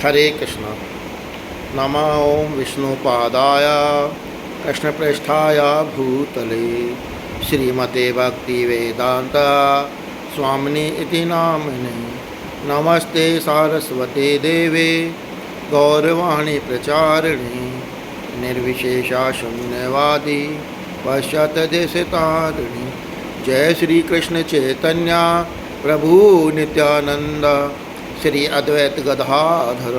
हरे कृष्ण। नमः ओं विष्णुपादाय कृष्णप्रेष्ठाय भूतले श्रीमते भक्तिवेदांत स्वामिने इति नामिने। नमस्ते सारस्वते देवे गौरवाणी प्रचारिणे निर्विशेषा शून्यवादी पश्चातदेशतारिणी। जय श्री कृष्ण चैतन्य प्रभु नित्यानंद श्री अद्वैत गदाधर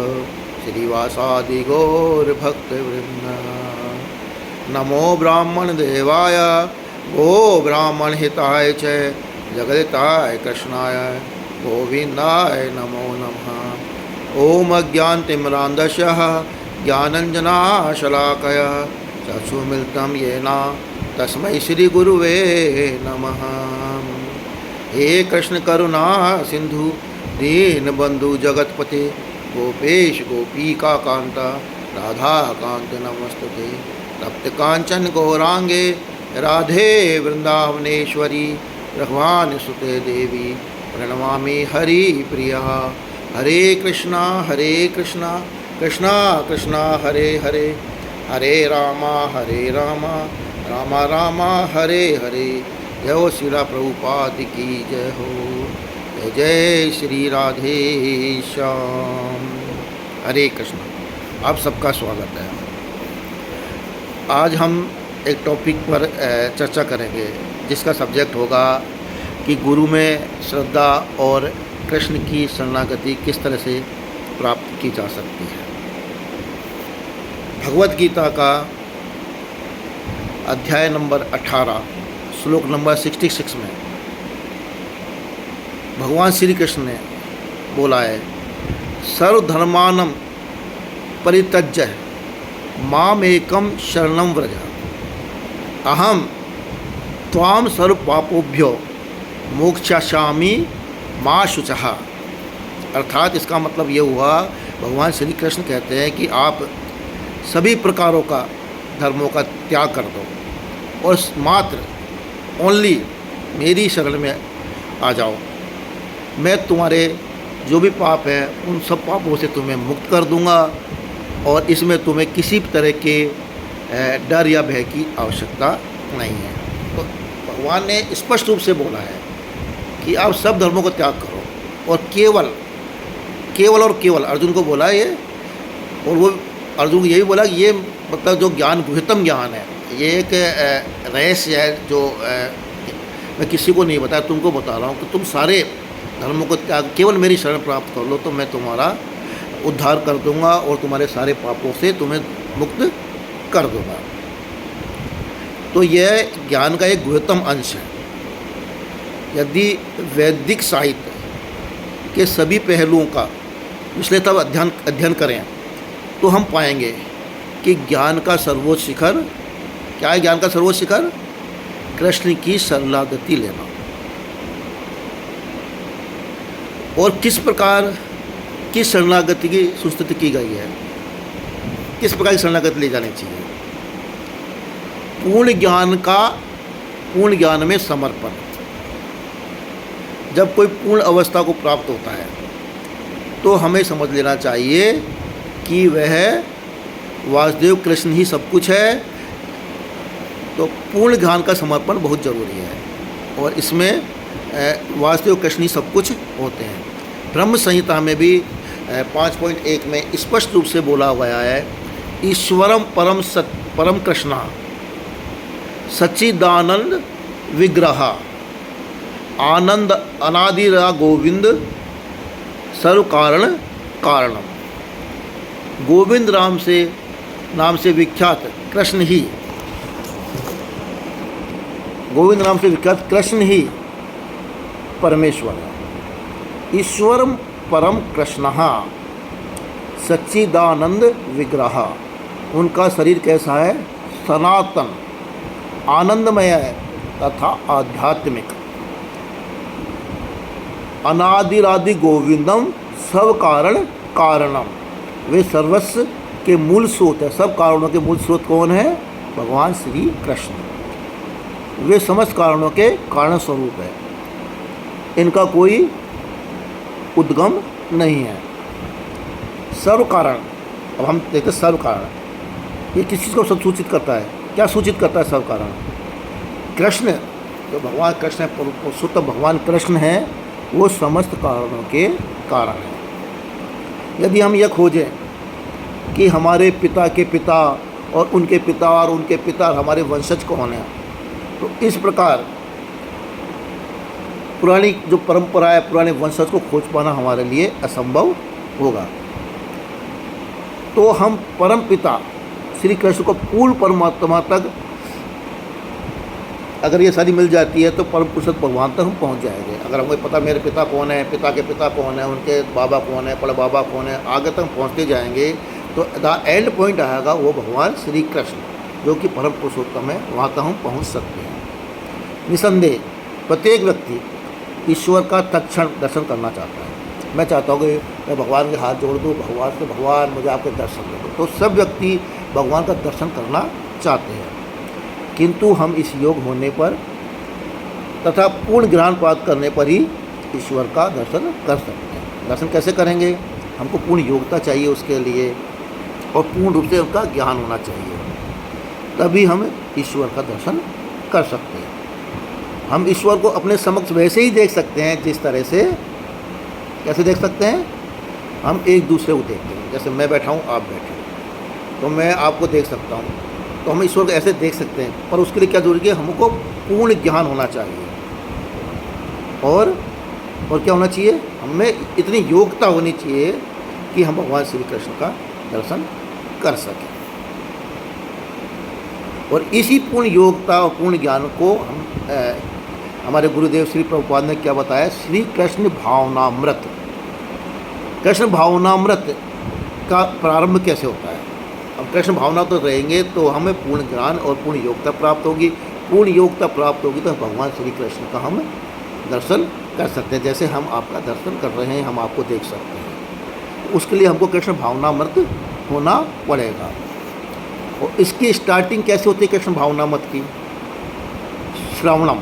श्रीवासादि गौर भक्तवृंद। नमो ब्राह्मण देवाय गो ब्राह्मण हिताय च जगदिताय कृष्णाय गोविंदाय नमो नमः। ओम अज्ञानतिमिरान्धस्य ज्ञानञ्जनाशलाकया चक्षुर्मिलितं येन तस्मै श्री गुरुवे नमः। हे कृष्ण करुणा सिंधु दीनबंधु जगतपते गोपेश गोपीका कांता राधा कांत नमस्तुते। तप्त कांचन गौरांगे राधे वृंदावनेश्वरी रघुवान सुते देवी प्रणमामि हरि प्रिया। हरे कृष्णा कृष्णा कृष्णा हरे हरे हरे रामा रामा रामा हरे हरे। जय हो श्रीला प्रभुपाद की जय हो। जय जय श्री राधे श्याम। हरे कृष्ण। आप सबका स्वागत है। आज हम एक टॉपिक पर चर्चा करेंगे जिसका सब्जेक्ट होगा कि गुरु में श्रद्धा और कृष्ण की शरणागति किस तरह से प्राप्त की जा सकती है। भगवत गीता का अध्याय नंबर 18 श्लोक नंबर 66 में भगवान श्री कृष्ण ने बोला है, सर्वधर्मानं परित्यज्य मामेकं शरणं व्रज अहम त्वां सर्वपापोभ्यो मोक्षयिष्यामि मा शुचः। अर्थात इसका मतलब ये हुआ, भगवान श्री कृष्ण कहते हैं कि आप सभी प्रकारों का धर्मों का त्याग कर दो और मात्र ओनली मेरी शरण में आ जाओ। मैं तुम्हारे जो भी पाप हैं उन सब पापों से तुम्हें मुक्त कर दूंगा और इसमें तुम्हें किसी तरह के डर या भय की आवश्यकता नहीं है। तो भगवान ने स्पष्ट रूप से बोला है कि आप सब धर्मों को त्याग करो और केवल अर्जुन को बोला ये, और वो अर्जुन को यही बोला कि ये मतलब जो ज्ञान गुह्यतम ज्ञान है, ये एक रहस्य है जो मैं किसी को नहीं बताया, तुमको बता रहा हूँ कि तुम सारे धर्मों को त्याग केवल मेरी शरण प्राप्त कर लो तो मैं तुम्हारा उद्धार कर दूंगा और तुम्हारे सारे पापों से तुम्हें मुक्त कर दूंगा। तो यह ज्ञान का एक गुह्यतम अंश है। यदि वैदिक साहित्य के सभी पहलुओं का विश्लेषण अध्ययन करें तो हम पाएंगे कि ज्ञान का सर्वोच्च शिखर क्या है। ज्ञान का सर्वोच्च शिखर कृष्ण की शरणागति लेना। और किस प्रकार की शरणागति की सुस्तुति की गई है, किस प्रकार की शरणागति ली जानी चाहिए। पूर्ण ज्ञान में समर्पण। जब कोई पूर्ण अवस्था को प्राप्त होता है तो हमें समझ लेना चाहिए कि वह वासुदेव कृष्ण ही सब कुछ है। तो पूर्ण ज्ञान का समर्पण बहुत ज़रूरी है और इसमें वासुदेव कृष्ण ही सब कुछ होते हैं। ब्रह्म संहिता में भी 5.1 में स्पष्ट रूप से बोला गया है, ईश्वरम परम कृष्णा सच्चिदानंद विग्रह आनंद अनादिरा गोविंद सर्व कारणम। गोविंद नाम से विख्यात कृष्ण ही, गोविंद नाम से विख्यात कृष्ण ही परमेश्वर है। ईश्वरम परम कृष्ण सच्चिदानंद विग्रह। उनका शरीर कैसा है? सनातन आनंदमय है तथा आध्यात्मिक। अनादिरादि गोविंदम सब कारणम। वे सर्वस्व के मूल स्रोत है। सब कारणों के मूल स्रोत कौन है? भगवान श्री कृष्ण। वे समस्त कारणों के कारण स्वरूप है। इनका कोई उद्गम नहीं है। सर्व कारण, अब हम देखते हैं सर्व कारण, ये किस चीज़ को सब सूचित करता है? क्या सूचित करता है सर्व कारण? कृष्ण, जो भगवान कृष्ण है, पुरुषोत्तम भगवान कृष्ण है, वो समस्त कारणों के कारण है। यदि हम यह खोजें कि हमारे पिता के पिता और उनके पिता और उनके पिता हमारे वंशज कौन है, तो इस प्रकार पुरानी जो परंपरा है, पुराने वंशज को खोज पाना हमारे लिए असंभव होगा। तो हम परम पिता श्री कृष्ण को पूर्ण परमात्मा तक अगर ये सारी मिल जाती है तो परम पुरुषोत्तम भगवान तक हम पहुंच जाएंगे। अगर हमको पता मेरे पिता कौन है, पिता के पिता कौन है, उनके बाबा कौन है, बड़े कौन है, आगे तक पहुंचते जाएंगे तो द एंड पॉइंट आएगा वो भगवान श्री कृष्ण, जो कि परम पुरुषोत्तम है, वहाँ तक हम पहुँच सकते हैं। निसंदेह प्रत्येक व्यक्ति ईश्वर का तत्क्षण दर्शन करना चाहता है। मैं चाहता हूँ कि मैं भगवान के हाथ जोड़ दूँ, भगवान से भगवान मुझे आपके दर्शन दे दो, तो सब व्यक्ति भगवान का दर्शन करना चाहते हैं। किंतु हम इस योग होने पर तथा पूर्ण ज्ञान प्राप्त करने पर ही ईश्वर का दर्शन कर सकते हैं। दर्शन कैसे करेंगे? हमको पूर्ण योग्यता चाहिए उसके लिए, और पूर्ण रूप से उनका ज्ञान होना चाहिए, तभी हम ईश्वर का दर्शन कर सकते हैं। हम ईश्वर को अपने समक्ष वैसे ही देख सकते हैं जिस तरह से, कैसे देख सकते हैं? हम एक दूसरे को देखते हैं। जैसे मैं बैठा हूँ, आप बैठे हो, तो मैं आपको देख सकता हूँ, तो हम ईश्वर को ऐसे देख सकते हैं। पर उसके लिए क्या जरूरी है? हमको पूर्ण ज्ञान होना चाहिए, और क्या होना चाहिए? हमें इतनी योग्यता होनी चाहिए कि हम भगवान श्री कृष्ण का दर्शन कर सकें। और इसी पूर्ण योग्यता और पूर्ण ज्ञान को हम हमारे गुरुदेव श्री प्रभुपाद ने क्या बताया? श्री कृष्ण भावनामृत। कृष्ण भावनामृत का प्रारंभ कैसे होता है? अब कृष्ण भावना तो रहेंगे तो हमें पूर्ण ज्ञान और पूर्ण योग्यता प्राप्त होगी। पूर्ण योग्यता प्राप्त होगी तो भगवान श्री कृष्ण का हम दर्शन कर सकते हैं। जैसे हम आपका दर्शन कर रहे हैं, हम आपको देख सकते हैं। उसके लिए हमको कृष्ण भावनामृत होना पड़ेगा। और इसकी स्टार्टिंग कैसे होती है कृष्ण भावनामृत की? श्रवणम।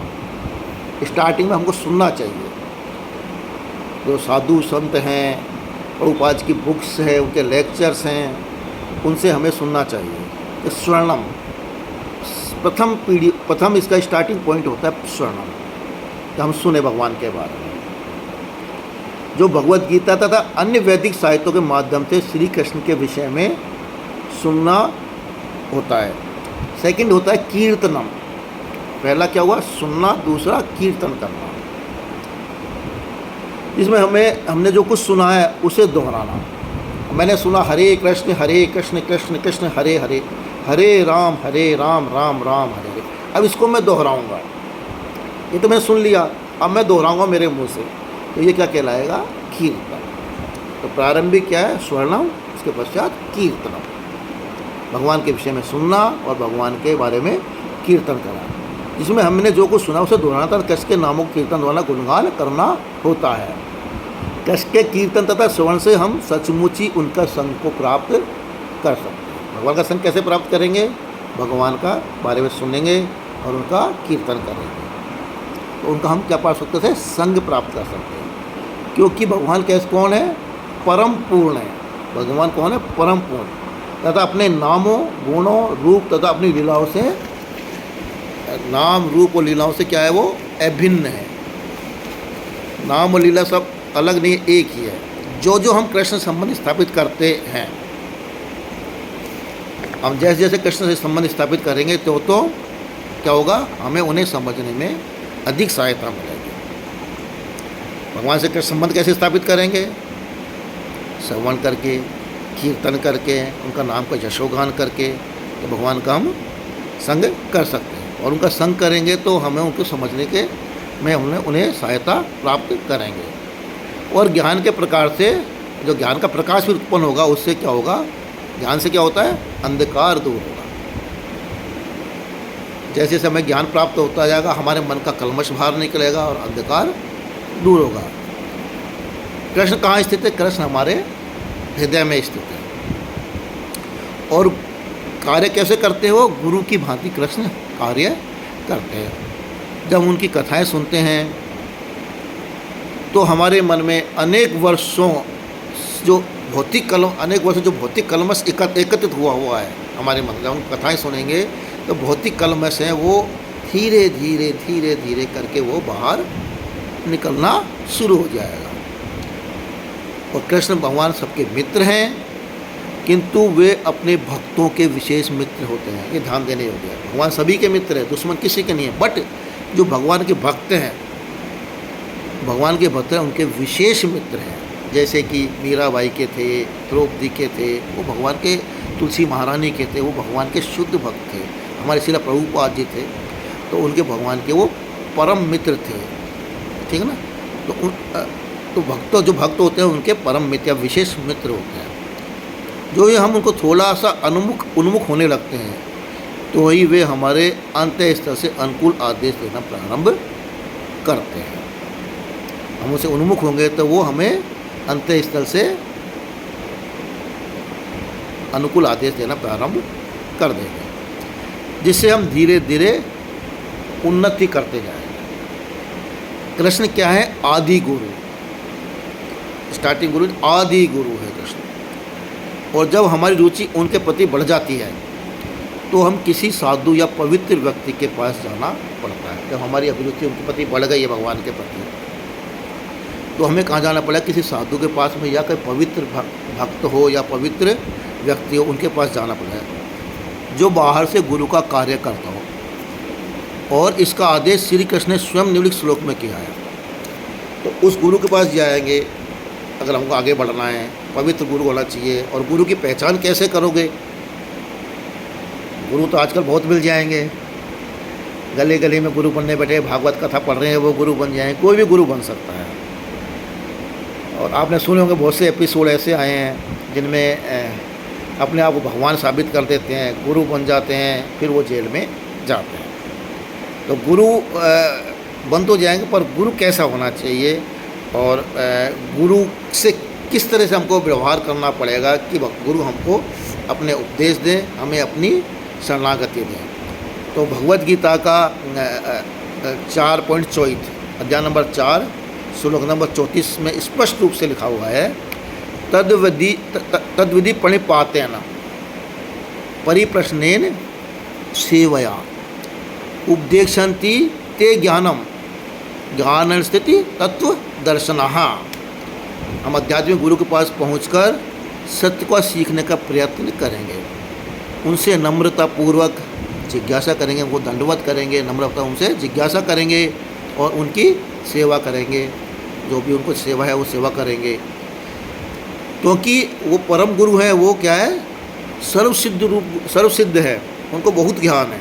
स्टार्टिंग में हमको सुनना चाहिए। जो साधु संत हैं, प्रभुपाद की बुक्स है, उनके लेक्चर्स हैं, उनसे हमें सुनना चाहिए। स्वर्णम, प्रथम इसका स्टार्टिंग पॉइंट होता है स्वर्णम, कि हम सुने भगवान के बारे में। जो भगवद गीता तथा अन्य वैदिक साहित्यों के माध्यम से श्री कृष्ण के विषय में सुनना होता है। सेकंड होता है कीर्तनम। पहला क्या हुआ? सुनना। दूसरा कीर्तन करना, जिसमें हमने जो कुछ सुना है उसे दोहराना। मैंने सुना हरे कृष्ण कृष्ण कृष्ण हरे हरे, हरे राम राम राम हरे हरे। अब इसको मैं दोहराऊंगा। ये तो मैंने सुन लिया, अब मैं दोहराऊंगा मेरे मुंह से, तो ये क्या कहलाएगा? कीर्तन। तो प्रारंभिक क्या है? स्वर्णम, उसके पश्चात कीर्तनम। भगवान के विषय में सुनना और भगवान के बारे में कीर्तन करना, जिसमें हमने जो कुछ सुना उसे दोहराना था। कृष्ण के नामों कीर्तन द्वारा गुणगान करना होता है। कृष्ण के कीर्तन तथा श्रवण से हम सचमुच ही उनका संग को प्राप्त कर सकते हैं। भगवान का संग कैसे प्राप्त करेंगे? भगवान का बारे में सुनेंगे और उनका कीर्तन करेंगे, तो उनका हम क्या पा सकते थे? संग प्राप्त कर सकते हैं। क्योंकि भगवान कैसे कौन है? परम पूर्ण है। भगवान कौन है? परम पूर्ण, तथा अपने नामों, गुणों, रूप तथा अपनी लीलाओं से, नाम, रूप और लीलाओं से क्या है? वो अभिन्न है। नाम और लीला सब अलग नहीं, एक ही है। जो हम कृष्ण संबंध स्थापित करते हैं, हम जैसे जैसे कृष्ण से संबंध स्थापित करेंगे तो क्या होगा? हमें उन्हें समझने में अधिक सहायता मिलेगी। भगवान से कृष्ण संबंध कैसे स्थापित करेंगे? श्रवण करके, कीर्तन करके, उनका नाम का यशोगान करके, तो भगवान का हम संग कर सकते हैं। और उनका संग करेंगे तो हमें उनको समझने के में उन्हें सहायता प्राप्त करेंगे। और ज्ञान के प्रकार से जो ज्ञान का प्रकाश भी उत्पन्न होगा, उससे क्या होगा? ज्ञान से क्या होता है? अंधकार दूर होगा। जैसे जैसे हमें ज्ञान प्राप्त होता जाएगा, हमारे मन का कल्मश बाहर निकलेगा और अंधकार दूर होगा। कृष्ण कहाँ स्थित है? कृष्ण हमारे हृदय में स्थित है। और कार्य कैसे करते हो? गुरु की भांति कृष्ण कार्य करते हैं। जब उनकी कथाएं सुनते हैं तो हमारे मन में अनेक वर्षों जो भौतिक कलम अनेक वर्षों जो भौतिक कलमश एकत्रित हुआ है हमारे मन में, हम कथाएँ सुनेंगे तो भौतिक कलमश हैं वो धीरे धीरे करके वो बाहर निकलना शुरू हो जाएगा। और कृष्ण भगवान सबके मित्र हैं, किंतु वे अपने भक्तों के विशेष मित्र होते हैं। ये ध्यान देने योग्य है। भगवान सभी के मित्र हैं, दुश्मन किसी के नहीं है, बट जो भगवान के भक्त हैं, भगवान के भक्त हैं, उनके विशेष मित्र हैं। जैसे कि मीराबाई के थे, द्रौपदी के थे, वो भगवान के, तुलसी महारानी के थे, वो भगवान के शुद्ध भक्त थे। हमारे श्रील प्रभुपाद जी थे, तो उनके भगवान के वो परम मित्र थे, ठीक है ना। तो जो भक्त होते हैं उनके परम मित्र या विशेष मित्र होते हैं। जो ही हम उनको थोड़ा सा उन्मुख होने लगते हैं तो ही वे हमारे अंतः स्तर से अनुकूल आदेश देना प्रारंभ करते हैं। हम उनसे उन्मुख होंगे तो वो हमें अंतः स्तर से अनुकूल आदेश देना प्रारंभ कर देंगे, जिससे हम धीरे धीरे उन्नति करते जाएंगे। कृष्ण क्या है? आदि गुरु, स्टार्टिंग गुरु, आदि गुरु है कृष्ण। और जब हमारी रुचि उनके प्रति बढ़ जाती है तो हम किसी साधु या पवित्र व्यक्ति के पास जाना पड़ता है। जब हमारी अभिरुचि उनके प्रति बढ़ गई है भगवान के प्रति, तो हमें कहाँ जाना पड़ेगा? किसी साधु के पास में, या कोई पवित्र भक्त हो या पवित्र व्यक्ति हो, उनके पास जाना पड़ेगा जो बाहर से गुरु का कार्य करता हो। और इसका आदेश श्री कृष्ण ने स्वयं निम्नलिखित श्लोक में किया है। तो उस गुरु के पास जाएंगे अगर हमको आगे बढ़ना है। पवित्र गुरु होना चाहिए। और गुरु की पहचान कैसे करोगे? गुरु तो आजकल बहुत मिल जाएंगे, गली गली में गुरु बनने बैठे, भागवत कथा पढ़ रहे हैं, वो गुरु बन जाएंगे। कोई भी गुरु बन सकता है। और आपने सुने होंगे बहुत से एपिसोड ऐसे आए हैं जिनमें अपने आप को भगवान साबित कर देते हैं, गुरु बन जाते हैं, फिर वो जेल में जाते हैं। तो गुरु बन तो जाएंगे, पर गुरु कैसा होना चाहिए और गुरु से किस तरह से हमको व्यवहार करना पड़ेगा कि गुरु हमको अपने उपदेश दें, हमें अपनी शरणागति दें। तो भगवत गीता का 4.24 अध्याय नंबर 4 श्लोक नंबर 34 में स्पष्ट रूप से लिखा हुआ है, तद्विधि प्रणिपातेन परिप्रश्नेन सेवया उपदेक्षन्ति ते ज्ञानम ज्ञान स्थिति तत्व दर्शनः। हम आध्यात्मिक गुरु के पास पहुंचकर सत्य को सीखने का प्रयत्न करेंगे, उनसे नम्रतापूर्वक जिज्ञासा करेंगे, उनको दंडवत करेंगे, नम्रता उनसे जिज्ञासा करेंगे और उनकी सेवा करेंगे। जो भी उनको सेवा है वो सेवा करेंगे, क्योंकि वो परम गुरु है। वो क्या है? सर्वसिद्ध है, उनको बहुत ज्ञान है।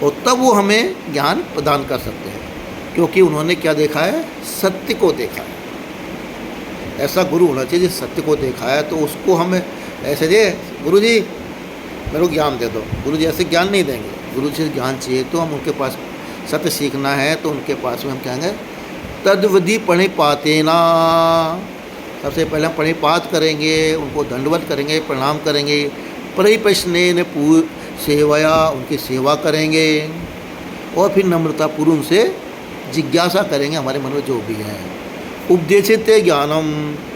और तब वो हमें ज्ञान प्रदान कर सकते हैं, क्योंकि उन्होंने क्या देखा है? सत्य को देखा है। ऐसा गुरु होना चाहिए जिस सत्य को देखा है। तो उसको हम ऐसे दे, गुरु जी मेरे को ज्ञान दे दो। गुरु जी ऐसे ज्ञान नहीं देंगे। गुरु जी से ज्ञान चाहिए तो हम उनके पास, सत्य सीखना है तो उनके पास में हम कहेंगे तद्विधि प्रणिपातेन। सबसे पहले हम प्रणिपात करेंगे, उनको दंडवत करेंगे, प्रणाम करेंगे। परिप्रश्नेन सेवया, उनकी सेवा करेंगे। और फिर नम्रतापूर्व उनसे जिज्ञासा करेंगे, हमारे मन में जो भी है। उपदेशित ज्ञानम,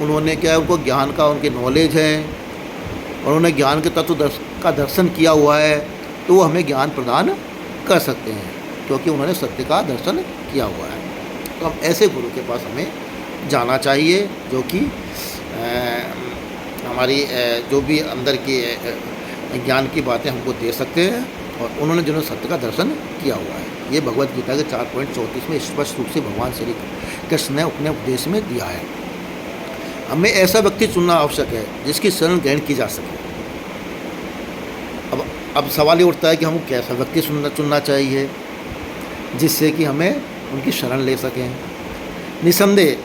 उन्होंने क्या है? उनको ज्ञान का, उनकी नॉलेज है, और उन्होंने ज्ञान के तत्व का दर्शन किया हुआ है, तो वो हमें ज्ञान प्रदान कर सकते हैं, क्योंकि उन्होंने सत्य का दर्शन किया हुआ है। तो हम ऐसे गुरु के पास हमें जाना चाहिए, जो कि हमारी जो भी अंदर की ज्ञान की बातें हमको दे सकते हैं, और उन्होंने जिन्होंने सत्य का दर्शन किया हुआ है। ये भगवत गीता के 4.34 में स्पष्ट रूप से भगवान श्री कृष्ण ने अपने उपदेश में दिया है। हमें ऐसा व्यक्ति चुनना आवश्यक है जिसकी शरण ग्रहण की जा सके। अब सवाल ये उठता है कि हमको कैसा व्यक्ति चुनना चाहिए जिससे कि हमें उनकी शरण ले सकें। निसंदेह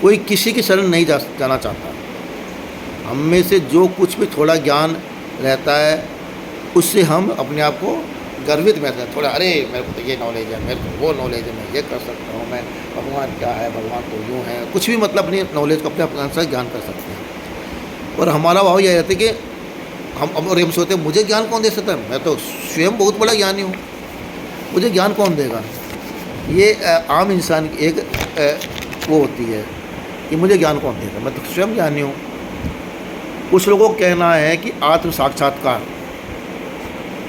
कोई किसी की शरण नहीं जाना चाहता। हम में से जो कुछ भी थोड़ा ज्ञान रहता है उससे हम अपने आप को गर्वित महसूस हैं। थोड़ा, अरे मेरे को तो ये नॉलेज है, मेरे को वो नॉलेज है, मैं ये कर सकता हूँ, मैं भगवान क्या है, भगवान तो यूँ है, कुछ भी मतलब अपनी नॉलेज को अपने अनुसार ज्ञान कर सकते हैं। और हमारा भाव यह रहता है कि हम सोचते हैं मुझे ज्ञान कौन दे सकता है? मैं तो स्वयं बहुत बड़ा ज्ञानी हूँ, मुझे ज्ञान कौन देगा? ये आम इंसान की एक वो होती है कि मुझे ज्ञान कौन देगा, मैं तो स्वयं ज्ञानी हूँ। कुछ लोगों का कहना है कि आत्म साक्षात्कार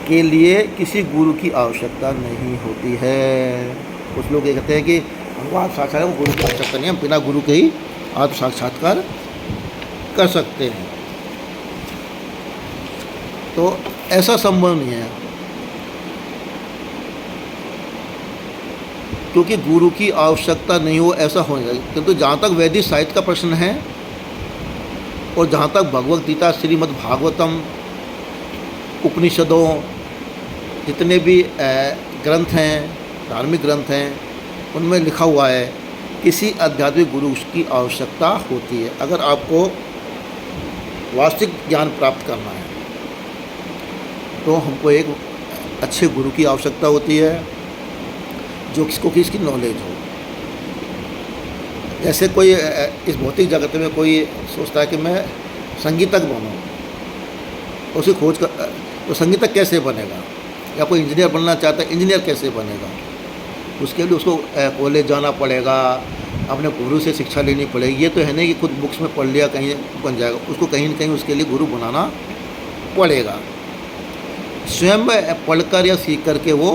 के लिए किसी गुरु की आवश्यकता नहीं होती है। कुछ लोग ये कहते हैं कि हमको आत्म साक्षात्कार को गुरु की आवश्यकता नहीं है, हम बिना गुरु के ही आत्म साक्षात्कार कर सकते हैं। तो ऐसा संभव नहीं है, क्योंकि गुरु की आवश्यकता नहीं हो ऐसा हो जाएगा। किंतु जहाँ तक वैदिक साहित्य का प्रश्न है और जहाँ तक भगवद गीता, श्रीमद् भागवतम, उपनिषदों, जितने भी ग्रंथ हैं, धार्मिक ग्रंथ हैं, उनमें लिखा हुआ है किसी आध्यात्मिक गुरु की आवश्यकता होती है। अगर आपको वास्तविक ज्ञान प्राप्त करना है तो हमको एक अच्छे गुरु की आवश्यकता होती है जो किसको कि इसकी नॉलेज हो। जैसे कोई इस भौतिक जगत में कोई सोचता है कि मैं संगीतज्ञ बनूं, उसे खोज कर तो संगीतज्ञ कैसे बनेगा, या कोई इंजीनियर बनना चाहता है, इंजीनियर कैसे बनेगा, उसके लिए उसको कॉलेज जाना पड़ेगा, अपने गुरु से शिक्षा लेनी पड़ेगी। ये तो है नहीं कि खुद बुक्स में पढ़ लिया कहीं बन जाएगा, उसको कहीं न कहीं उसके लिए गुरु बनाना पड़ेगा। स्वयं पढ़कर या सीख करके वो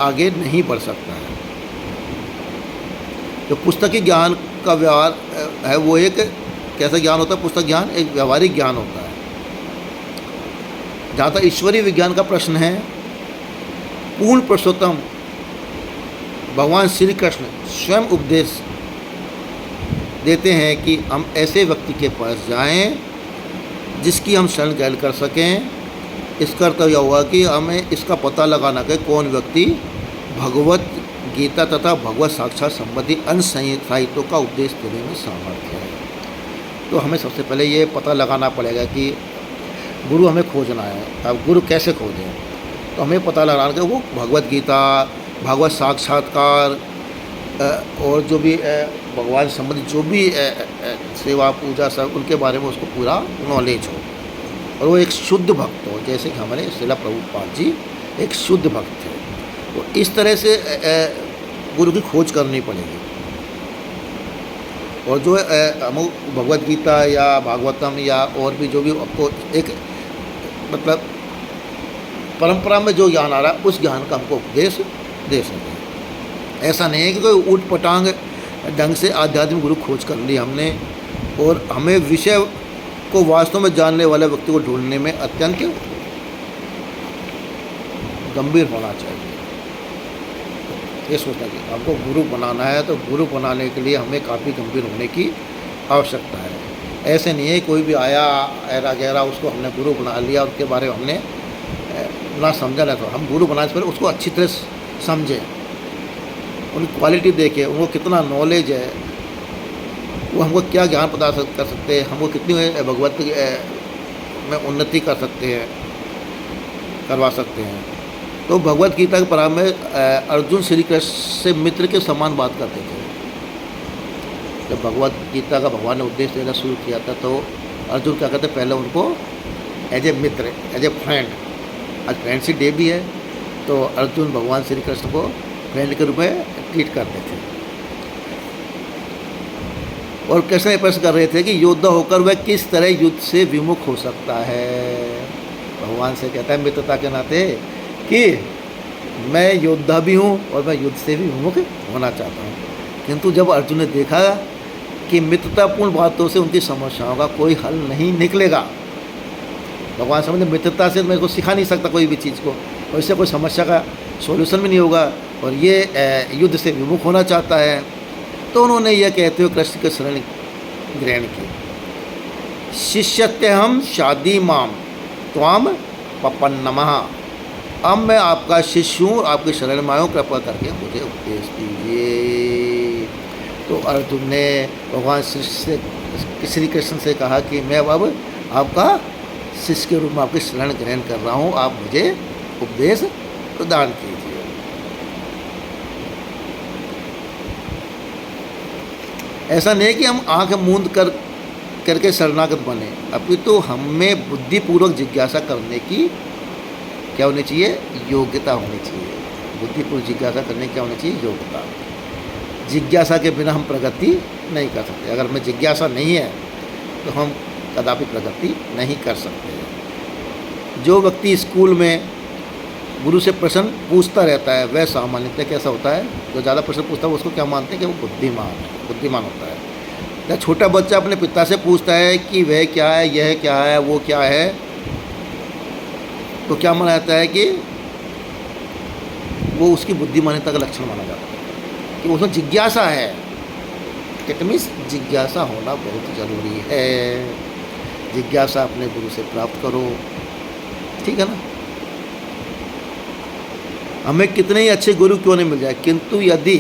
आगे नहीं बढ़ सकता है। जो पुस्तकी ज्ञान का व्यवहार है वो एक कैसा ज्ञान होता है? पुस्तक ज्ञान एक व्यवहारिक ज्ञान होता है। जहाँ तक ईश्वरीय विज्ञान का प्रश्न है, पूर्ण पुरुषोत्तम भगवान श्री कृष्ण स्वयं उपदेश देते हैं कि हम ऐसे व्यक्ति के पास जाएं जिसकी हम शरण ग्रहण कर सकें। इसका अर्थ यह हुआ कि हमें इसका पता लगाना कि कौन व्यक्ति भगवत गीता तथा भगवत साक्षात संबंधी अन्य साहित्यों का उपदेश देने में सामर्थ्य है। तो हमें सबसे पहले ये पता लगाना पड़ेगा कि गुरु हमें खोजना है। अब गुरु कैसे खोजें? तो हमें पता लगाना कि वो भगवत गीता, भगवत साक्षात्कार और जो भी भगवान संबंधी जो भी सेवा पूजा सब उनके बारे में उसको पूरा नॉलेज हो, और वो एक शुद्ध भक्त हो, जैसे कि हमारे श्रील प्रभुपाद जी एक शुद्ध भक्त थे। तो इस तरह से गुरु की खोज करनी पड़ेगी। और जो हम भगवत गीता या भागवतम या और भी जो भी आपको एक मतलब परंपरा में जो ज्ञान आ रहा है उस ज्ञान का हमको उपदेश दे सकें। ऐसा नहीं है कि कोई ऊट पटांग ढंग से आध्यात्मिक गुरु खोज कर ली हमने, और हमें विषय को वास्तव में जानने वाले व्यक्ति को ढूंढने में अत्यंत गंभीर होना चाहिए। ये सोचना कि हमको गुरु बनाना है तो गुरु बनाने के लिए हमें काफ़ी गंभीर होने की आवश्यकता है। ऐसे नहीं है कोई भी आया ऐरा गहरा उसको हमने गुरु बना लिया, उसके बारे में हमने ना समझा ना। तो हम गुरु बनाने से पहले उसको अच्छी तरह समझें, उनकी क्वालिटी देखें, उनको कितना नॉलेज है, वो हमको क्या ज्ञान प्रदान कर सकते हैं, हमको कितनी भगवत में उन्नति कर सकते हैं, करवा सकते हैं। तो भगवत गीता के प्रारंभ में अर्जुन श्री कृष्ण से मित्र के समान बात करते थे। जब भगवत गीता का भगवान ने उपदेश देना शुरू किया था तो अर्जुन क्या कहते, पहले उनको एज ए मित्र, एज ए फ्रेंड, आज फ्रेंडशिप डे भी है तो अर्जुन भगवान श्री कृष्ण को फ्रेंड के रूप में ट्रीट करते थे। और कृष्ण ये प्रश्न कर रहे थे कि योद्धा होकर वह किस तरह युद्ध से विमुख हो सकता है। भगवान से कहता है मित्रता के नाते कि मैं योद्धा भी हूँ और मैं युद्ध से भी विमुख होना चाहता हूँ। किंतु जब अर्जुन ने देखा कि मित्रतापूर्ण बातों से उनकी समस्याओं का कोई हल नहीं निकलेगा, भगवान समझे मित्रता से मेरे को सिखा नहीं सकता कोई भी चीज़ को, और इससे कोई समस्या का सॉल्यूशन भी नहीं होगा, और ये युद्ध से विमुख होना चाहता है, तो उन्होंने यह कहते हुए कृष्ण के शरण ग्रहण की। शिष्यत्यहम शादी माम त्वाम पपन्नमः। अब मैं आपका शिष्य हूँ, आपके शरण में आऊँ, कृपा करके मुझे उपदेश दीजिए। तो अर्जुन ने भगवान श्री कृष्ण से कहा कि मैं अब आपका शिष्य के रूप में आपके शरण ग्रहण कर रहा हूँ, आप मुझे उपदेश प्रदान कीजिए। ऐसा नहीं कि हम आँख मूंद करके शरणागत बने, अभी तो हमें बुद्धिपूर्वक जिज्ञासा करने की क्या होनी चाहिए, योग्यता होनी चाहिए। बुद्धिपूर्वक जिज्ञासा करने की क्या होनी चाहिए, योग्यता। जिज्ञासा के बिना हम प्रगति नहीं कर सकते। अगर हमें जिज्ञासा नहीं है तो हम कदापि प्रगति नहीं कर सकते। जो व्यक्ति स्कूल में गुरु से प्रश्न पूछता रहता है वह सामान्यतः कैसा होता है, जो ज़्यादा प्रश्न पूछता है उसको क्या मानते हैं कि वो बुद्धिमान होता है। जब छोटा बच्चा अपने पिता से पूछता है कि वह क्या है, यह क्या है, वो क्या है, तो क्या माना जाता है कि वो उसकी बुद्धिमानिता का लक्षण माना जाता है कि उसमें जिज्ञासा है। इट मीन्स जिज्ञासा होना बहुत ज़रूरी है। जिज्ञासा अपने गुरु से प्राप्त करो, ठीक है ना। हमें कितने ही अच्छे गुरु क्यों नहीं मिल जाए, किंतु यदि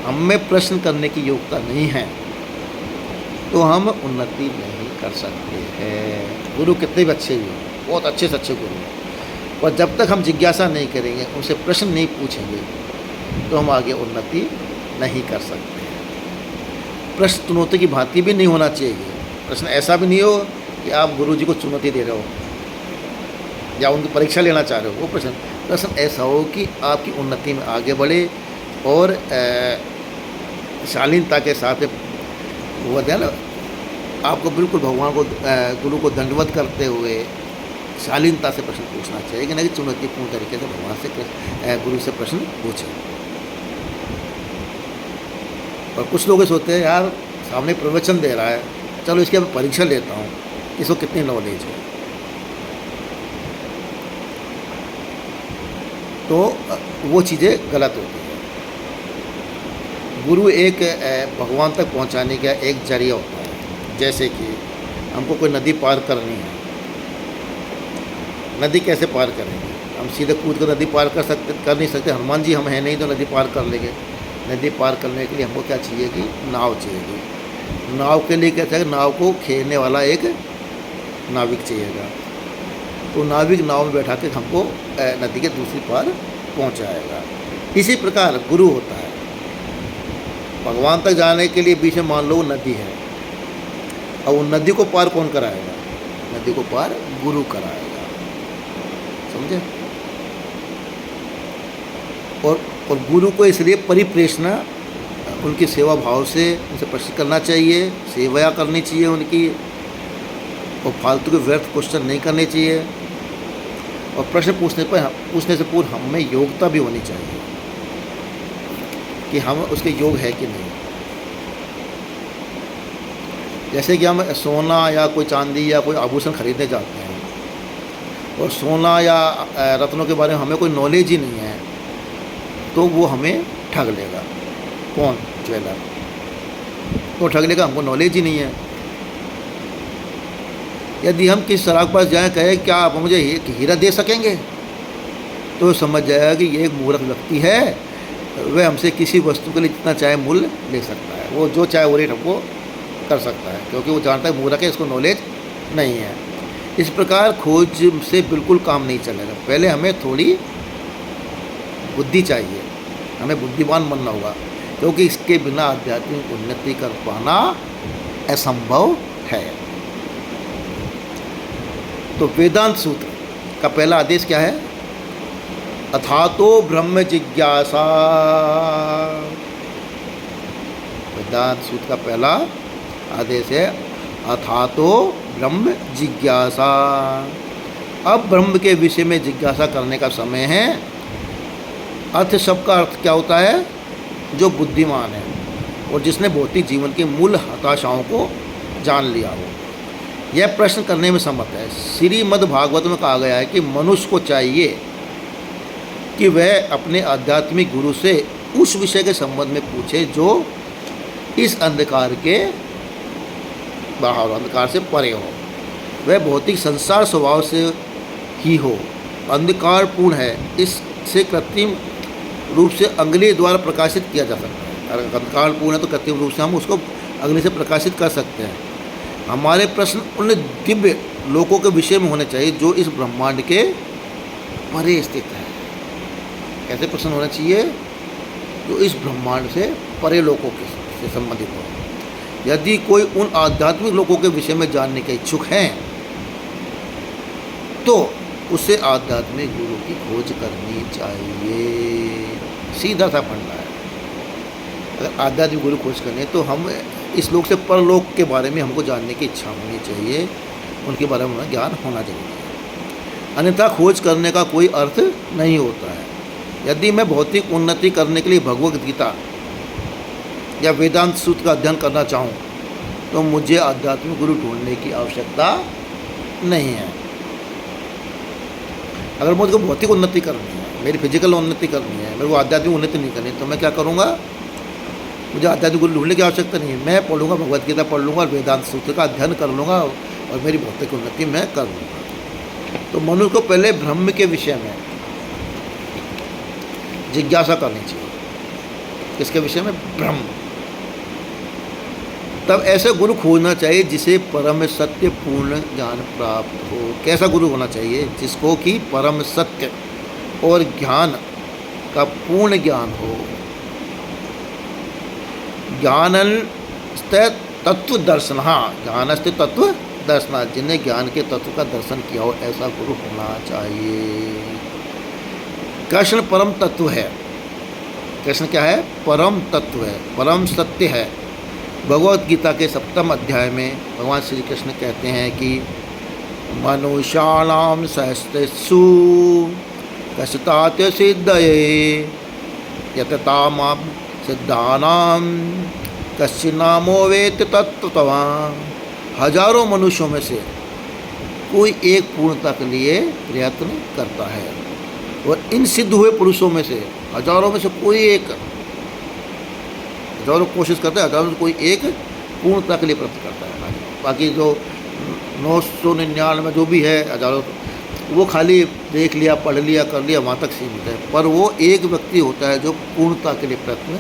हमें प्रश्न करने की योग्यता नहीं है तो हम उन्नति नहीं कर सकते हैं। गुरु कितने भी अच्छे भी हों, बहुत अच्छे से अच्छे गुरु हैं, और जब तक हम जिज्ञासा नहीं करेंगे, उनसे प्रश्न नहीं पूछेंगे, तो हम आगे उन्नति नहीं कर सकते। प्रश्न चुनौती की भांति भी नहीं होना चाहिए। प्रश्न ऐसा भी नहीं हो कि आप गुरु जी को चुनौती दे रहे हो या उनकी परीक्षा लेना चाह रहे हो। वो प्रश्न ऐसा हो कि आपकी उन्नति में आगे बढ़े और शालीनता के साथ वो है ना, आपको बिल्कुल भगवान को गुरु को दंडवत करते हुए शालीनता से प्रश्न पूछना चाहिए, कि नहीं कि चुनौतीपूर्ण तरीके से भगवान से गुरु से प्रश्न पूछें। और कुछ लोग सोचते हैं यार सामने प्रवचन दे रहा है, चलो इसकी मैं परीक्षा लेता हूँ, इसको कितनी नॉलेज है। तो वो चीज़ें गलत होती हैं। गुरु एक भगवान तक पहुंचाने का एक जरिया होता है। जैसे कि हमको कोई नदी पार करनी है, नदी कैसे पार करेंगे? हम सीधे कूद कर नदी पार कर नहीं सकते। हनुमान जी हम हैं नहीं तो नदी पार कर लेंगे। नदी पार करने के लिए हमको क्या चाहिए कि नाव चाहिए। नाव के लिए क्या चाहिए? नाव को खेलने वाला एक नाविक चाहिएगा। तो नाविक नाव में बैठा के हमको नदी के दूसरी पार पहुंचाएगा। इसी प्रकार गुरु होता है। भगवान तक जाने के लिए बीच में मान लो नदी है, और वो नदी को पार कौन कराएगा? नदी को पार गुरु कराएगा, समझे। और गुरु को इसलिए परिप्रेषणा उनकी सेवा भाव से उनसे प्रश्न करना चाहिए, सेवा करनी चाहिए उनकी, और फालतू के व्यर्थ क्वेश्चन नहीं करने चाहिए। और प्रश्न पूछने से पूर्व हमें योग्यता भी होनी चाहिए कि हम उसके योग है कि नहीं। जैसे कि हम सोना या कोई चांदी या कोई आभूषण खरीदने जाते हैं, और सोना या रत्नों के बारे में हमें कोई नॉलेज ही नहीं है, तो वो हमें ठग लेगा। कौन? ज्वेलर। वो ठग लेगा, हमको नॉलेज ही नहीं है। यदि हम किसी सराग पास जाएं, कहें क्या आप मुझे हीरा दे सकेंगे, तो समझ जाएगा कि ये एक मूर्ख व्यक्ति है, वह हमसे किसी वस्तु के लिए जितना चाहे मूल्य ले सकता है। वो जो चाहे वो रेट हमको कर सकता है, क्योंकि वो जानता है मूर्ख है, इसको नॉलेज नहीं है। इस प्रकार खोज से बिल्कुल काम नहीं चलेगा। पहले हमें थोड़ी बुद्धि चाहिए, हमें बुद्धिमान बनना होगा, क्योंकि इसके बिना आध्यात्मिक उन्नति कर पाना असंभव है। तो वेदांत सूत्र का पहला आदेश क्या है? अथातो ब्रह्म जिज्ञासा। वेदांत सूत्र का पहला आदेश है अथातो ब्रह्म जिज्ञासा। अब ब्रह्म के विषय में जिज्ञासा करने का समय है। अर्थ शब्द का अर्थ क्या होता है? जो बुद्धिमान है और जिसने भौतिक जीवन की मूल हताशाओं को जान लिया हो, यह प्रश्न करने में समर्थ है। श्रीमद् भागवत में कहा गया है कि मनुष्य को चाहिए कि वह अपने आध्यात्मिक गुरु से उस विषय के संबंध में पूछे जो इस अंधकार के बाहर, अंधकार से परे हो। वह भौतिक संसार स्वभाव से ही हो, अंधकारपूर्ण है, इससे कृत्रिम रूप से अग्नि द्वारा प्रकाशित किया जा सकता है। अगर अंधकारपूर्ण है तो कृत्रिम रूप से हम उसको अग्नि से प्रकाशित कर सकते हैं। हमारे प्रश्न उन दिव्य लोकों के विषय में होने चाहिए जो इस ब्रह्मांड के परे स्थित है। कैसे प्रश्न होना चाहिए? जो इस ब्रह्मांड से परे लोकों से संबंधित हो। यदि कोई उन आध्यात्मिक लोकों के विषय में जानने के इच्छुक हैं तो उसे आध्यात्मिक गुरु की खोज करनी चाहिए। सीधा सा फंडा है। अगर आध्यात्मिक गुरु खोज करनी है तो हम इस लोक से परलोक के बारे में हमको जानने की इच्छा होनी चाहिए, उनके बारे में हमें ज्ञान होना जरूरी है। अन्यथा खोज करने का कोई अर्थ नहीं होता है। यदि मैं भौतिक उन्नति करने के लिए भगवद गीता या वेदांत सूत्र का अध्ययन करना चाहूँ तो मुझे आध्यात्मिक गुरु ढूंढने की आवश्यकता नहीं है। अगर मुझको भौतिक उन्नति करनी है, मेरी फिजिकल उन्नति करनी है, मेरे को आध्यात्मिक उन्नति नहीं करनी, तो मैं क्या करूँगा? मुझे आध्यात्मिक गुरु ढूंढने की आवश्यकता नहीं है। मैं पढ़ूंगा, भगवद गीता पढ़ लूँगा और वेदांत सूत्र का अध्ययन कर लूँगा और मेरी भौतिक उन्नति मैं कर लूँगा। तो मनुष्य को पहले ब्रह्म के विषय में जिज्ञासा करनी चाहिए। किसके विषय में? ब्रह्म। तब ऐसे गुरु खोजना चाहिए जिसे परम सत्य पूर्ण ज्ञान प्राप्त हो। कैसा गुरु होना चाहिए? जिसको कि परम सत्य और ज्ञान का पूर्ण ज्ञान हो। ज्ञानस्ते तत्व दर्शन, हाँ, ज्ञानस्ते तत्व दर्शन, जिन्हें ज्ञान के तत्व का दर्शन किया हो, ऐसा गुरु होना चाहिए। कृष्ण परम तत्व है। कृष्ण क्या है? परम तत्व है, परम सत्य है। भगवद गीता के 7वें अध्याय में भगवान श्री कृष्ण कहते हैं कि मनुष्याणाम सहस्रेषु कशतात सिद्धये यतताम सिद्धानाम कश्चिन्नामो वेत्ति तत्त्ववान्। हजारों मनुष्यों में से कोई एक पूर्णता के लिए प्रयत्न करता है, और इन सिद्ध हुए पुरुषों में से, हजारों में से कोई एक, हजारों कोशिश करता है, हजारों में कोई एक पूर्णता के लिए प्रयत्न करता है। बाकी जो 999 जो भी है हजारों, वो खाली देख लिया, पढ़ लिया, कर लिया, वहाँ तक सीमित है। पर वो एक व्यक्ति होता है जो पूर्णता के लिए प्रयत्न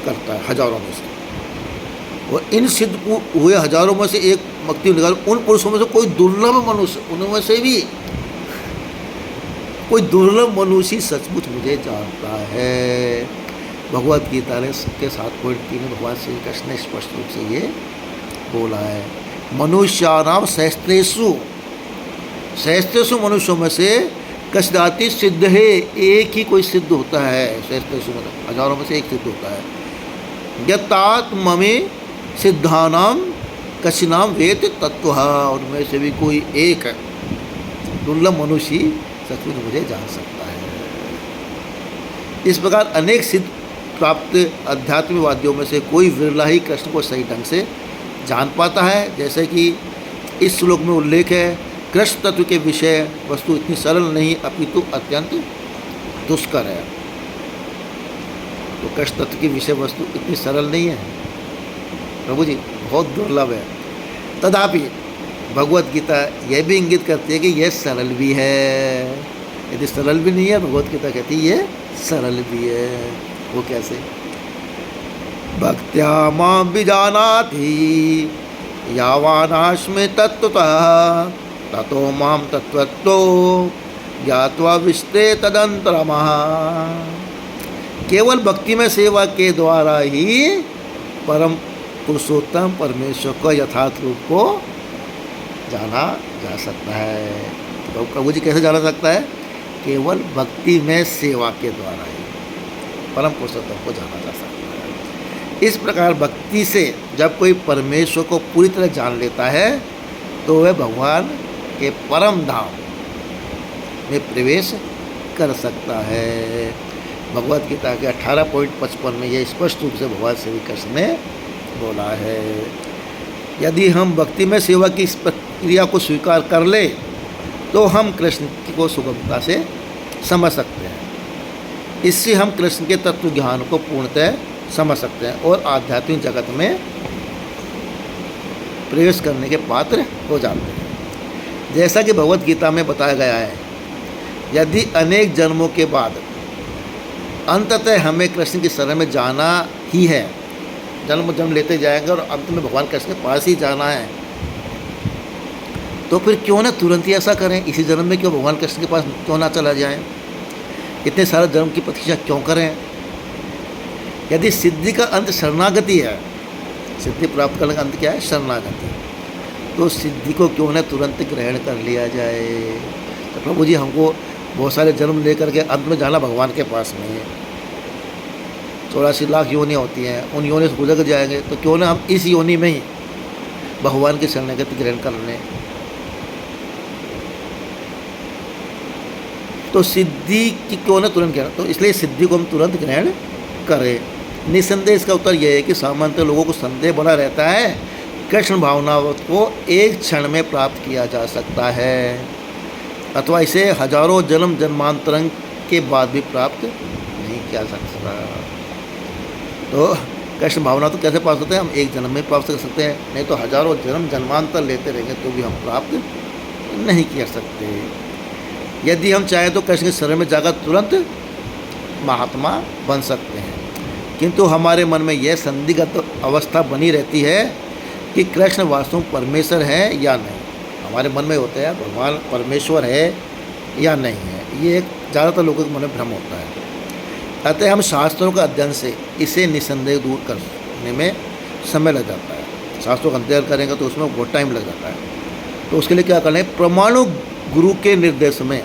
करता है हजारों में से। और इन सिद्ध हुए हजारों में से एक व्यक्ति निकाल, उन पुरुषों में से कोई दुर्लभ मनुष्य, उनमें से भी कोई दुर्लभ मनुष्य सचमुच मुझे जानता है। भगवद गीता ने के 7.3 में भगवान श्री कृष्ण ने स्पष्ट रूप से ये बोला है। मनुष्याणाम सहस्रेषु, सहस्रेषु मनुष्यों में से कशदाति सिद्ध है, एक ही कोई सिद्ध होता है। सहस्रेषु मतलब हजारों में से एक सिद्ध होता है। यतात्ममे सिद्धानाम कश्चिन्नाम वेत्ति तत्त्वः, उनमें से भी कोई एक दुर्लभ मनुष्य सचमुच मुझे जान सकता है। इस प्रकार अनेक सिद्ध प्राप्त अध्यात्मवादियों में से कोई विरला ही कृष्ण को सही ढंग से जान पाता है। जैसे कि इस श्लोक में उल्लेख है, कृष्ण तत्व के विषय वस्तु इतनी सरल नहीं अपितु अत्यंत दुष्कर है। तो कृष्ण तत्व की विषय वस्तु इतनी सरल नहीं है प्रभु जी, बहुत दुर्लभ है। तथापि भगवद गीता यह भी इंगित करती है कि यह सरल भी है। यदि सरल भी नहीं है, भगवद गीता कहती है ये सरल भी है। वो कैसे? भक्त्या मां विजानाति यावानास्मि तत्त्वतः ततो मां तत्त्वतो ज्ञात्वा विश्ते तदंतरमः। केवल भक्ति में सेवा के द्वारा ही परम पुरुषोत्तम परमेश्वर को यथार्थ रूप को जाना जा सकता है। तो प्रभु जी कैसे जाना सकता है? केवल भक्ति में सेवा के द्वारा ही परम पुरुषोत्तम को जाना जा सकता है। इस प्रकार भक्ति से जब कोई परमेश्वर को पूरी तरह जान लेता है तो वह भगवान के परम धाम में प्रवेश कर सकता है। भगवद गीता के 18.55 में यह स्पष्ट रूप से भगवान श्री कृष्ण ने बोला है। यदि हम भक्ति में सेवा की इस प्रक्रिया को स्वीकार कर ले तो हम कृष्ण को सुगमता से समझ सकते हैं। इससे हम कृष्ण के तत्व ज्ञान को पूर्णतः समझ सकते हैं और आध्यात्मिक जगत में प्रवेश करने के पात्र हो जाते हैं। जैसा कि भगवद गीता में बताया गया है, यदि अनेक जन्मों के बाद अंततः हमें कृष्ण की शरण में जाना ही है, जन्म जन्म लेते जाएंगे और अंत में भगवान कृष्ण के पास ही जाना है, तो फिर क्यों ना तुरंत ही ऐसा करें। इसी जन्म में क्यों भगवान कृष्ण के पास क्यों ना चला जाए? इतने सारे जन्म की प्रतीक्षा क्यों करें? यदि सिद्धि का अंत शरणागति है, सिद्धि प्राप्त करने का अंत क्या है? शरणागति। तो सिद्धि को क्यों ना तुरंत ग्रहण कर लिया जाए। तो प्रभु जी हमको बहुत सारे जन्म लेकर के अंत में जाना भगवान के पास में है। 84 लाख योनियाँ होती हैं, उन योनि से गुजर जाएंगे, तो क्यों ना हम इस योनि में ही भगवान की शरणागति ग्रहण कर लें। तो सिद्धि की क्यों ना तुरंत ग्रहण, तो इसलिए सिद्धि को हम तुरंत ग्रहण करें। निसंदेह इसका उत्तर यह है कि सामान्यतः लोगों को संदेह बना रहता है, कृष्ण भावनावत को एक क्षण में प्राप्त किया जा सकता है अथवा इसे हजारों जन्म जन्मांतरण के बाद भी प्राप्त नहीं किया जा सकता। तो कृष्ण भावना तो कैसे प्राप्त होते हैं? हम एक जन्म में प्राप्त कर सकते हैं, नहीं तो हजारों जन्म जन्मांतर लेते रहेंगे तो भी हम प्राप्त नहीं कर सकते। यदि हम चाहें तो कृष्ण के शरण में जाकर तुरंत महात्मा बन सकते हैं, किंतु हमारे मन में यह संदिग्ध अवस्था बनी रहती है कि कृष्ण वास्तव में परमेश्वर है या नहीं। हमारे मन में होता है भगवान परमेश्वर है या नहीं है, ये एक ज़्यादातर लोगों के मन में भ्रम होता है। अतः हम शास्त्रों का अध्ययन से इसे निसंदेह दूर करने में समय लग जाता है। शास्त्रों का अध्ययन करेंगे तो उसमें बहुत टाइम लग जाता है। तो उसके लिए क्या करना है? प्रमाणु गुरु के निर्देश में,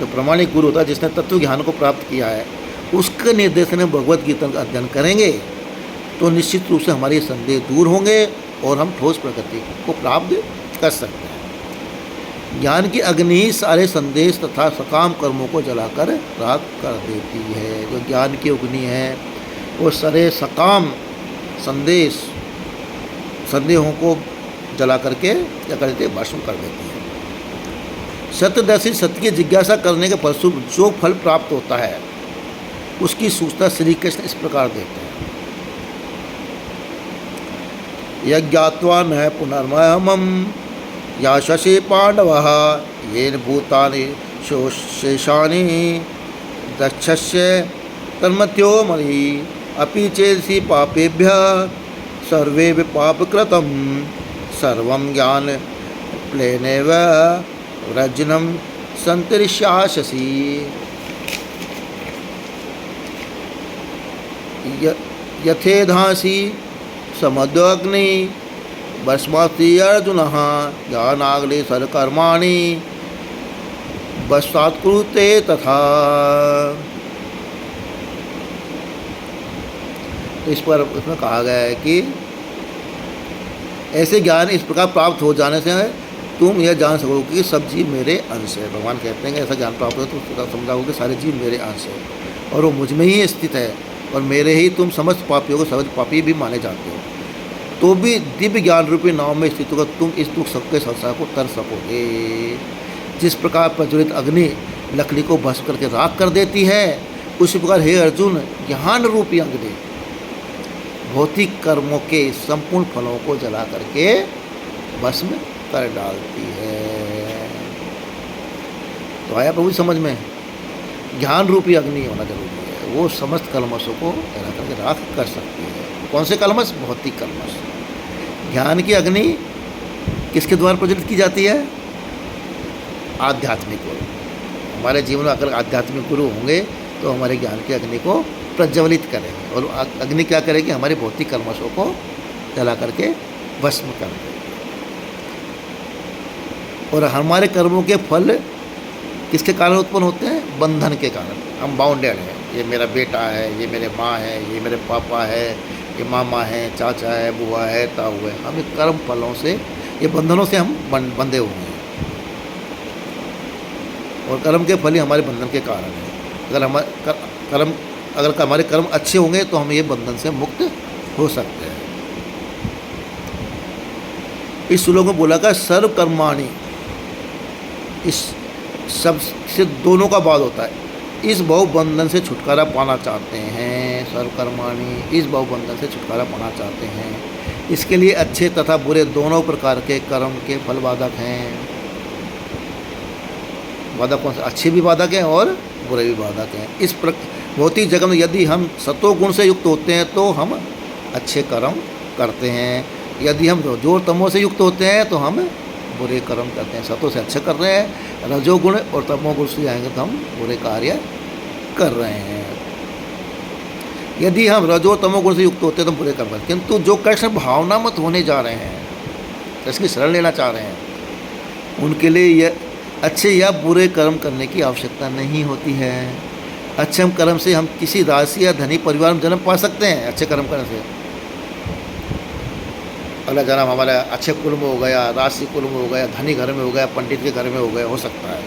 जो प्रमाणिक गुरु होता है जिसने तत्व ज्ञान को प्राप्त किया है, उसके निर्देश में भगवत गीता का अध्ययन करेंगे तो निश्चित रूप से हमारे संदेह दूर होंगे और हम ठोस प्रगति को प्राप्त कर सकते हैं। ज्ञान की अग्नि सारे संदेश तथा सकाम कर्मों को जलाकर राख कर देती है। जो ज्ञान की अग्नि है वो सारे सकाम संदेहों को जला करके क्या कर देती है? भस्म कर देती है। सत्यदर्शी सत्य की जिज्ञासा करने के फलस्वरूप जो फल प्राप्त होता है उसकी सूचना श्री कृष्ण इस प्रकार देते हैं। यज्ञात्वा न पुनर्मयमं या शशि पांडवः येन भूतानि शेषानि दक्षस्य तन्मत्यो मणि अपि चेदसि पापेभ्यः सर्वे पापकृतं सर्वं ज्ञान प्लेनेव व्रजनं संतरिष्यासि। यथेधांसि समुद्राग्नि भस्मास्ति अर्जुनः ज्ञानाग्नि सर्वकर्माणि भस्मात् कुरुते तथा। तो इस पर उसमें कहा गया है कि ऐसे ज्ञान इस प्रकार प्राप्त हो जाने से तुम यह जान सकोगे कि सब जीव मेरे अंश है। भगवान कहते हैं कि ऐसा ज्ञान प्राप्त हो तो उसका समझाओगे कि सारे जीव मेरे अंश है और वो मुझ में ही स्थित है और मेरे ही तुम समस्त पापियों को समस्त पापी भी माने जाते हो। तो भी दिव्य ज्ञान रूपी नाव में स्थित होकर तुम इस दुख सबके संसार को तर सकोगे। जिस प्रकार प्रज्वलित अग्नि लकड़ी को भस्म करके राख कर देती है, उसी प्रकार हे अर्जुन ज्ञान रूपी अग्नि भौतिक कर्मों के संपूर्ण फलों को जला करके भस्म कर डालती है। तो आया प्रभु समझ में? ज्ञान रूपी अग्नि होना जरूरी है, वो समस्त कलमशों को जला करके राख कर सकती है। कौन से कलमश? भौतिक कलमश। ज्ञान की अग्नि किसके द्वारा प्रज्वलित की जाती है? आध्यात्मिक गुरु। हमारे जीवन में अगर आध्यात्मिक गुरु होंगे तो हमारे ज्ञान की अग्नि को प्रज्वलित करेंगे और अग्नि क्या करेगी? हमारे भौतिक कलमशों को जला करके भस्म कर देगी। और हमारे कर्मों के फल किसके कारण उत्पन्न होते हैं? बंधन के कारण। हम बाउंडेड हैं, ये मेरा बेटा है, ये मेरे माँ है, ये मेरे पापा है, ये मामा है, चाचा है, बुआ है, ताऊ है। हम इस कर्म फलों से, ये बंधनों से हम बंधे हुए हैं और कर्म के फल ही हमारे बंधन के कारण हैं। अगर हमारे कर्म अच्छे होंगे तो हम ये बंधन से मुक्त हो सकते हैं। इस श्लोक में बोला का सर्व कर्माणि, इस सब से दोनों का बाद होता है। इस बहुबंधन से छुटकारा पाना चाहते हैं, सर्वकर्माणि इस बहुबंधन से छुटकारा पाना चाहते हैं। इसके लिए अच्छे तथा बुरे दोनों प्रकार के कर्म के फल बाधक हैं। बाधक कौन से? अच्छे भी बाधक हैं और बुरे भी बाधक हैं। इस भौतिक जगत में यदि हम सतोगुण से युक्त होते हैं तो हम अच्छे कर्म करते हैं, यदि हम रजो तमो से युक्त होते हैं तो हम बुरे कर्म करते हैं। सतों से अच्छे कर रहे हैं, रजोगुण और तमोगुण से आएंगे तो हम बुरे कार्य कर रहे हैं। यदि हम रजो तमोगुण से युक्त होते हैं तो बुरे कर्म करते हैं। किंतु जो कृष्ण भावना मत होने जा रहे हैं, कृष्ण की शरण लेना चाह रहे हैं, उनके लिए यह अच्छे या बुरे कर्म करने की आवश्यकता नहीं होती है। अच्छे कर्म से हम किसी राशि या धनी परिवार में जन्म पा सकते हैं। अच्छे कर्म करने से अगला जन्म हमारा अच्छे कुल में हो गया, राशि कुल में हो गया, धनी घर में हो गया, पंडित के घर में हो गया, हो सकता है।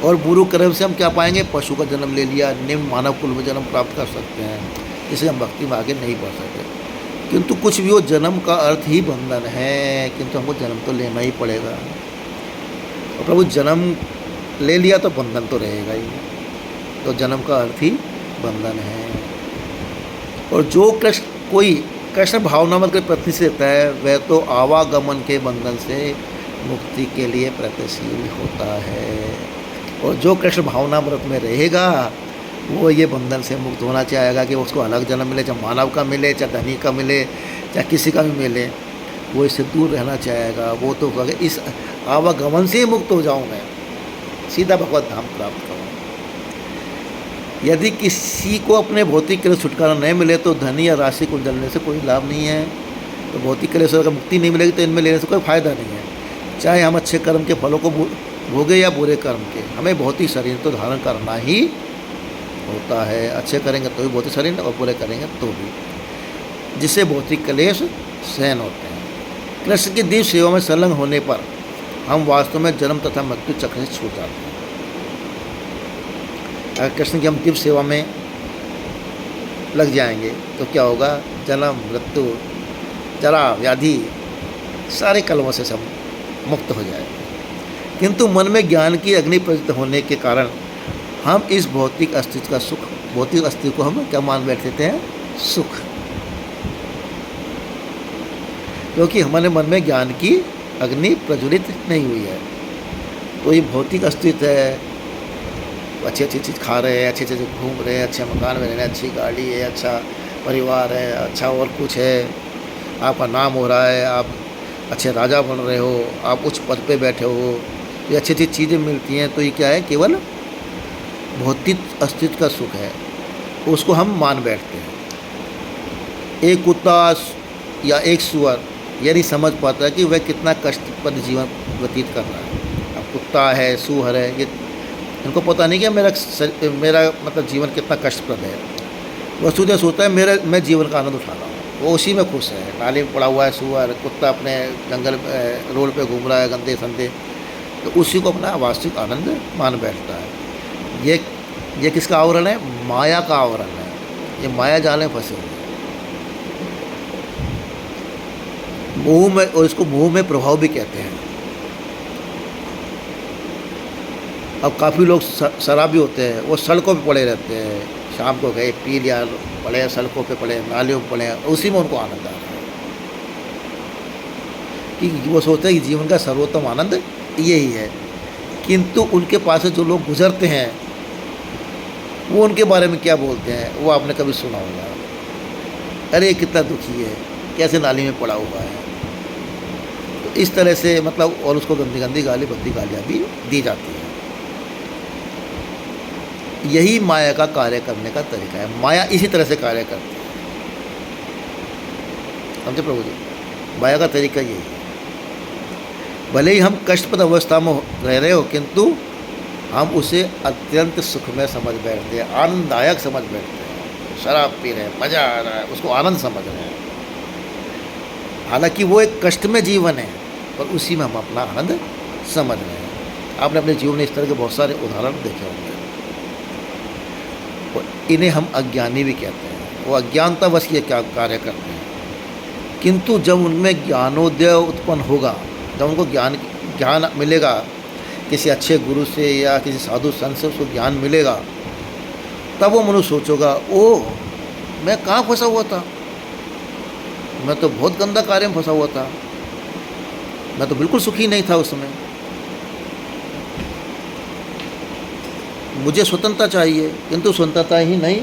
और बुरे कर्म से हम क्या पाएंगे, पशु का जन्म ले लिया, निम्न मानव कुल में जन्म प्राप्त कर सकते हैं, जिसे हम भक्ति में आगे नहीं बढ़ सकते। किंतु कुछ भी हो, जन्म का अर्थ ही बंधन है, किंतु हमको जन्म तो लेना ही पड़ेगा। और प्रभु जन्म ले लिया तो बंधन तो रहेगा ही, तो जन्म का अर्थ ही बंधन है। और जो कृष्ण भावनामत के प्रति से रहता है, वह तो आवागमन के बंधन से मुक्ति के लिए प्रयत्नशील होता है। और जो कृष्ण भावनामृत में रहेगा वो ये बंधन से मुक्त होना चाहेगा कि उसको अलग जन्म मिले, चाहे मानव का मिले, चाहे धनी का मिले, चाहे किसी का भी मिले, वो इससे दूर रहना चाहेगा। वो तो इस आवागमन से ही मुक्त हो जाऊँ, मैं सीधा भगवत धाम प्राप्त करूँ। यदि किसी को अपने भौतिक क्लेश छुटकारा नहीं मिले तो धनी या राशि को जलने से कोई लाभ नहीं है। तो भौतिक क्लेश अगर मुक्ति नहीं मिलेगी तो इनमें लेने से कोई फ़ायदा नहीं है। चाहे हम अच्छे कर्म के फलों को भोगे या बुरे कर्म के, हमें भौतिक शरीर तो धारण करना ही होता है। अच्छे करेंगे तो भी भौतिक शरीर, और बुरे करेंगे तो भी, जिससे भौतिक क्लेश सहन होते हैं। कृष्ण की दिव्य सेवा में संलग्न होने पर हम वास्तव में जन्म तथा मृत्यु चक्र से छूट जाते हैं। अगर कृष्ण की हम दिव्य सेवा में लग जाएंगे तो क्या होगा, जन्म मृत्यु जरा व्याधि सारे कलमों से सब मुक्त हो जाएंगे। किंतु मन में ज्ञान की अग्नि प्रज्वलित होने के कारण हम इस भौतिक अस्तित्व का सुख, भौतिक अस्तित्व को हम क्या मान बैठते हैं, सुख, क्योंकि हमारे मन में ज्ञान की अग्नि प्रज्वलित नहीं हुई है। तो ये भौतिक अस्तित्व है, अच्छी अच्छी चीज़ खा रहे हैं, अच्छे अच्छे घूम रहे हैं, अच्छे मकान में रह रहे हैं, अच्छी गाड़ी है, अच्छा परिवार है, अच्छा और कुछ है, आपका नाम हो रहा है, आप अच्छे राजा बन रहे हो, आप उच्च पद पे बैठे हो, ये अच्छी अच्छी चीज़ें मिलती हैं। तो ये क्या है, केवल भौतिक अस्तित्व का सुख है, उसको हम मान बैठते हैं। एक कुत्ता या एक सुअर ये नहीं समझ पाता है कि वह कितना कष्टप्रद जीवन व्यतीत कर रहा है। अब कुत्ता है, सुअर है, ये इनको पता नहीं कि मेरा मतलब जीवन कितना कष्टप्रद है। वह सुधे सोचता है मैं जीवन का आनंद उठा रहा हूँ, वो उसी में खुश है। नाली में पड़ा हुआ है सुअर, कुत्ता अपने जंगल रोड पे घूम रहा है गंदे संदे, तो उसी को अपना वास्तविक आनंद मान बैठता है। ये किसका आवरण है, माया का आवरण है। ये माया जाल में फंसे हुए मोह में, और इसको मोह में प्रभाव भी कहते हैं। अब काफ़ी लोग शराबी होते हैं, वो सड़कों पे पड़े रहते हैं, शाम को गए पी लिया, पड़े सड़कों पे पड़े, नालियों में पड़े, उसी में उनको आनंद आ रहा है कि वो सोचते हैं कि जीवन का सर्वोत्तम आनंद यही है। किंतु उनके पास से जो लोग गुजरते हैं वो उनके बारे में क्या बोलते हैं, वो आपने कभी सुना होगा, अरे कितना दुखी है, कैसे नाली में पड़ा हुआ है। तो इस तरह से मतलब, और उसको गंदी गंदी गाली भद्दी गालियाँ भी दी जाती हैं। यही माया का कार्य करने का तरीका है। माया इसी तरह से कार्य करती है, समझे प्रभु जी। माया का तरीका यही है। भले ही हम कष्टप्रद अवस्था में रह रहे हो, किंतु हम उसे अत्यंत सुख में समझ बैठते हैं, आनंददायक समझ बैठते हैं। शराब पी रहे हैं, मज़ा आ रहा है, उसको आनंद समझ रहे हैं। हालांकि वो एक कष्टमय जीवन है, पर उसी में हम अपना आनंद समझ रहे हैं। आपने अपने जीवन में इस तरह के बहुत सारे उदाहरण देखे होंगे। इन्हें हम अज्ञानी भी कहते हैं। वो अज्ञानतावश ये क्या कार्य करते हैं, किंतु जब उनमें ज्ञानोदय उत्पन्न होगा, जब उनको ज्ञान मिलेगा, किसी अच्छे गुरु से या किसी साधु संत से उसको ज्ञान मिलेगा, तब वो मनुष्य सोचेगा, ओह मैं कहाँ फंसा हुआ था, मैं तो बहुत गंदा कार्य में फंसा हुआ था, मैं तो बिल्कुल सुखी नहीं था उस समय, मुझे स्वतंत्रता चाहिए, किंतु स्वतंत्रता ही नहीं,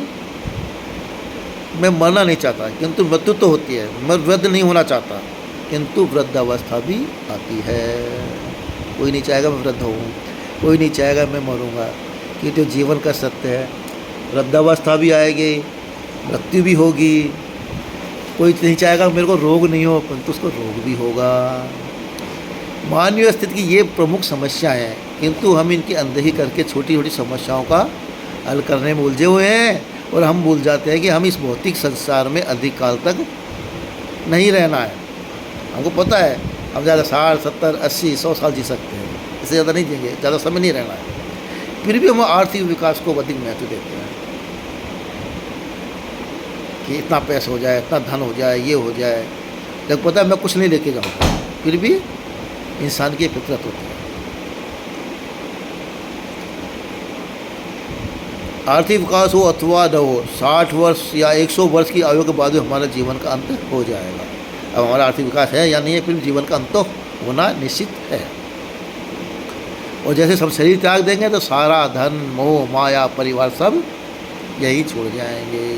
मैं मरना नहीं चाहता, किंतु मृत्यु तो होती है, मैं वृद्ध नहीं होना चाहता, किंतु वृद्धावस्था भी आती है। कोई नहीं चाहेगा मैं वृद्ध हूँ, कोई नहीं चाहेगा मैं मरूँगा, क्योंकि तो जीवन का सत्य है। वृद्धावस्था भी आएगी, मृत्यु भी होगी। कोई नहीं चाहेगा मेरे को रोग नहीं हो, परंतु उसको रोग भी होगा। मानवीय अस्तित्व की ये प्रमुख समस्या है, किंतु हम इनकी अनदेखी करके छोटी छोटी समस्याओं का हल करने में उलझे हुए हैं, और हम भूल जाते हैं कि हम इस भौतिक संसार में अधिक काल तक नहीं रहना है। हमको पता है हम ज़्यादा 60, 70, 80, 100 साल जी सकते हैं, इससे ज़्यादा नहीं जिएंगे, ज़्यादा समय नहीं रहना है। फिर भी हम आर्थिक विकास को अधिक महत्व देते हैं कि इतना पैसा हो जाए, इतना धन हो जाए, ये हो जाए, जब पता है मैं कुछ नहीं लेके जाऊँगा। फिर भी इंसान की फितरत होती है। आर्थिक विकास हो अथवा न हो, 60 वर्ष या 100 वर्ष की आयु के बाद भी हमारा जीवन का अंत हो जाएगा। अब हमारा आर्थिक विकास है या नहीं है, फिर जीवन का अंत तो होना निश्चित है। और जैसे सब शरीर त्याग देंगे तो सारा धन, मोह, माया, परिवार सब यही छोड़ जाएंगे।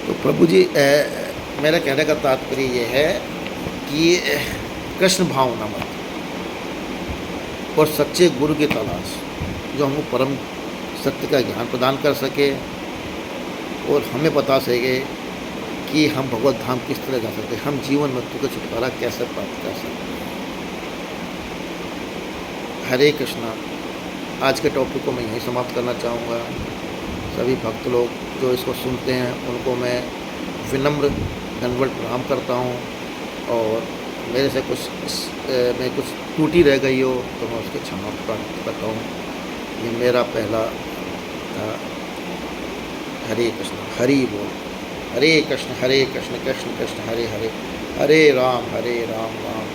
तो प्रभु जी, मेरा कहने का तात्पर्य ये है कि कृष्ण भावना मत और सच्चे गुरु की तलाश, जो हमको परम सत्य का ज्ञान प्रदान कर सके और हमें बता सके कि हम भगवत धाम किस तरह जा सकते हैं, हम जीवन मृत्यु का छुटकारा कैसे प्राप्त कर सकते हैं। हरे कृष्णा। आज के टॉपिक को मैं यहीं समाप्त करना चाहूँगा। सभी भक्त लोग जो इसको सुनते हैं उनको मैं विनम्र दंडवत प्रणाम करता हूँ, और मेरे से कुछ में कुछ त्रुटि रह गई हो तो मैं उसकी क्षमा प्राप्त करता हूँ। ये मेरा पहला था। हरे कृष्ण, हरि बोल। हरे कृष्ण कृष्ण कृष्ण हरे हरे, हरे राम राम